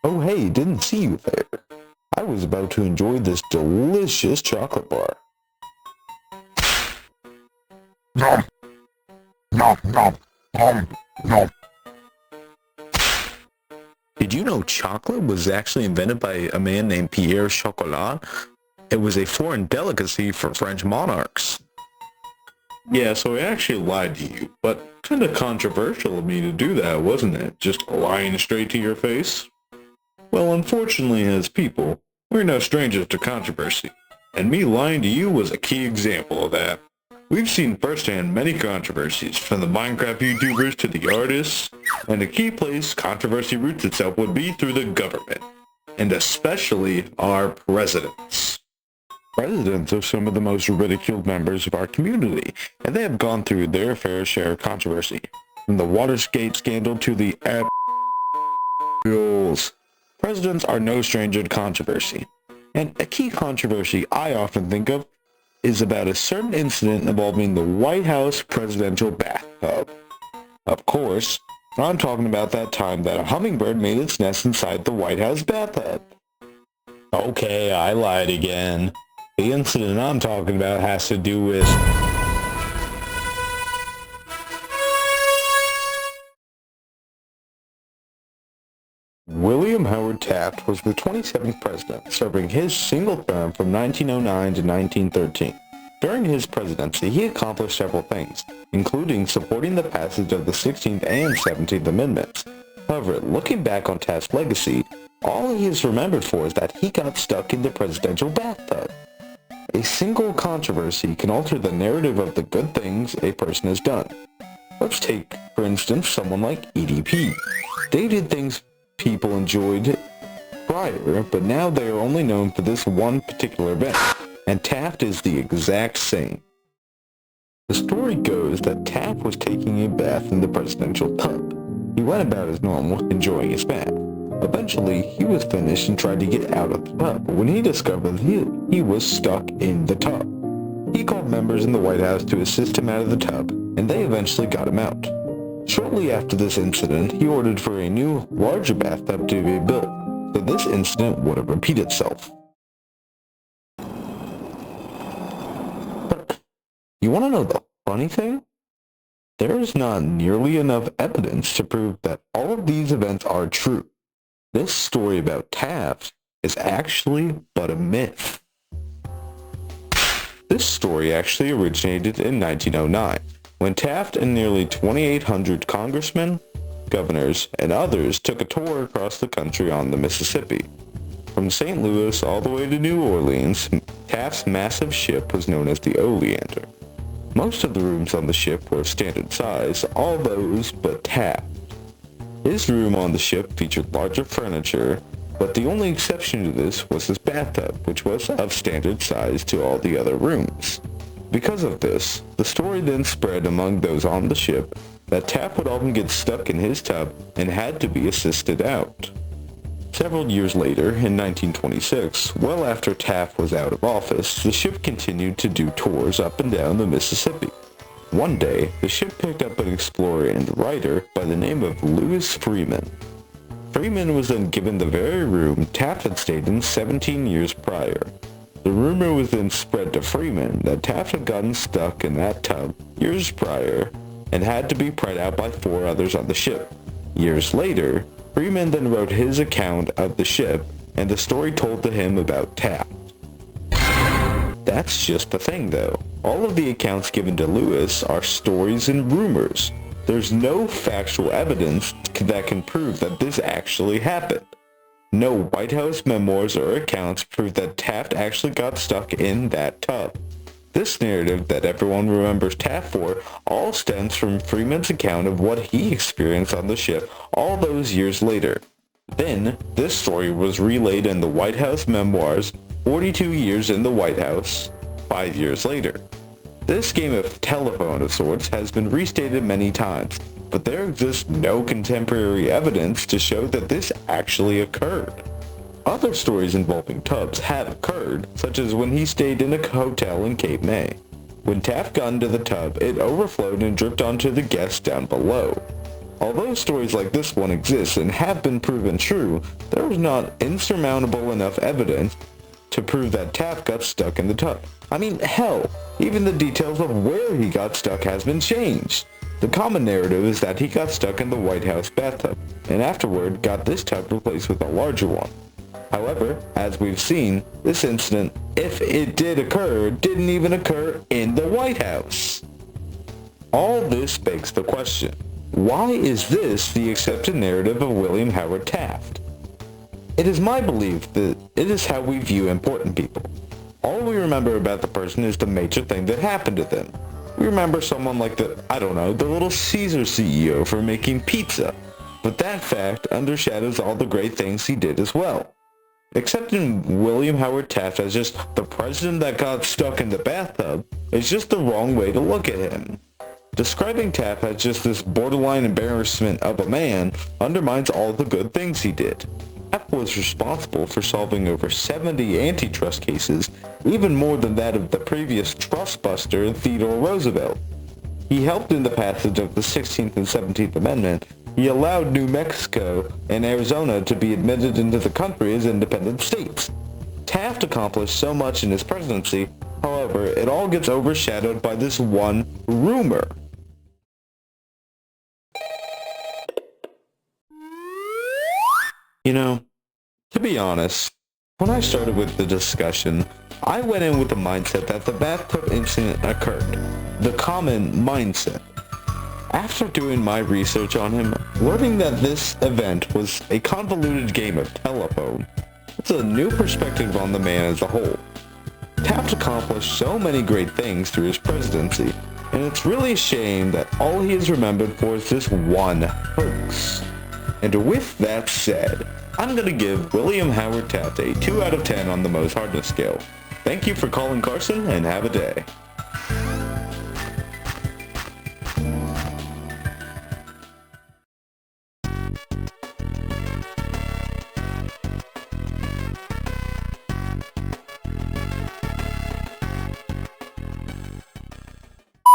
Oh hey, didn't see you there. I was about to enjoy this delicious chocolate bar. Nom, nom, nom, nom, nom. Did you know chocolate was actually invented by a man named Pierre Chocolat? It was a foreign delicacy for French monarchs. Yeah, so I actually lied to you, but kinda controversial of me to do that, wasn't it? Just lying straight to your face? Well, unfortunately, as people, we're no strangers to controversy, and me lying to you was a key example of that. We've seen firsthand many controversies, from the Minecraft YouTubers to the artists, and the key place controversy roots itself would be through the government, and especially our presidents. Presidents are some of the most ridiculed members of our community, and they have gone through their fair share of controversy, from the Watergate scandal to the apples. Presidents are no stranger to controversy, and a key controversy I often think of is about a certain incident involving the White House presidential bathtub. Of course, I'm talking about that time that a hummingbird made its nest inside the White House bathtub. Okay, I lied again. The incident I'm talking about has to do with... William Howard Taft was the 27th president, serving his single term from 1909 to 1913. During his presidency, he accomplished several things, including supporting the passage of the 16th and 17th Amendments. However, looking back on Taft's legacy, all he is remembered for is that he got stuck in the presidential bathtub. A single controversy can alter the narrative of the good things a person has done. Let's take, for instance, someone like EDP. They did things people enjoyed prior, but now they are only known for this one particular event, and Taft is the exact same. The story goes that Taft was taking a bath in the presidential tub. He went about as normal, enjoying his bath. Eventually, he was finished and tried to get out of the tub when he discovered he was stuck in the tub. He called members in the White House to assist him out of the tub, and they eventually got him out. Shortly after this incident, he ordered for a new, larger bathtub to be built, so this incident wouldn't repeat itself. But you want to know the funny thing? There is not nearly enough evidence to prove that all of these events are true. This story about Taft is actually but a myth. This story actually originated in 1909, when Taft and nearly 2,800 congressmen, governors, and others took a tour across the country on the Mississippi. From St. Louis all the way to New Orleans, Taft's massive ship was known as the Oleander. Most of the rooms on the ship were of standard size, all those but Taft. His room on the ship featured larger furniture, but the only exception to this was his bathtub, which was of standard size to all the other rooms. Because of this, the story then spread among those on the ship that Taft would often get stuck in his tub and had to be assisted out. Several years later, in 1926, well after Taft was out of office, the ship continued to do tours up and down the Mississippi. One day, the ship picked up an explorer and writer by the name of Lewis Freeman. Freeman was then given the very room Taft had stayed in 17 years prior. The rumor was then spread to Freeman that Taft had gotten stuck in that tub years prior and had to be pried out by 4 others on the ship. Years later, Freeman then wrote his account of the ship and the story told to him about Taft. That's just the thing though. All of the accounts given to Lewis are stories and rumors. There's no factual evidence that can prove that this actually happened. No White House memoirs or accounts prove that Taft actually got stuck in that tub. This narrative that everyone remembers Taft for all stems from Freeman's account of what he experienced on the ship all those years later. Then, this story was relayed in the White House memoirs 42 years in the White House, 5 years later. This game of telephone of sorts has been restated many times, but there exists no contemporary evidence to show that this actually occurred. Other stories involving tubs have occurred, such as when he stayed in a hotel in Cape May. When Taft got into the tub, it overflowed and dripped onto the guests down below. Although stories like this one exist and have been proven true, there is not insurmountable enough evidence to prove that Taft got stuck in the tub. I mean, hell, even the details of where he got stuck has been changed. The common narrative is that he got stuck in the White House bathtub, and afterward got this tub replaced with a larger one. However, as we've seen, this incident, if it did occur, didn't even occur in the White House. All this begs the question, why is this the accepted narrative of William Howard Taft? It is my belief that it is how we view important people. All we remember about the person is the major thing that happened to them. We remember someone like the Little Caesar CEO for making pizza, but that fact undershadows all the great things he did as well. Accepting William Howard Taft as just the president that got stuck in the bathtub is just the wrong way to look at him. Describing Taft as just this borderline embarrassment of a man undermines all the good things he did. Taft was responsible for solving over 70 antitrust cases, even more than that of the previous trust buster Theodore Roosevelt. He helped in the passage of the 16th and 17th Amendment. He allowed New Mexico and Arizona to be admitted into the country as independent states. Taft accomplished so much in his presidency, however, it all gets overshadowed by this one rumor. You know, to be honest, when I started with the discussion, I went in with the mindset that the bathtub incident occurred. The common mindset. After doing my research on him, learning that this event was a convoluted game of telephone, it's a new perspective on the man as a whole. Taft accomplished so many great things through his presidency, and it's really a shame that all he is remembered for is this one hoax. And with that said, I'm going to give William Howard Taft a 2 out of 10 on the Most Hardness scale. Thank you for calling Carson, and have a day.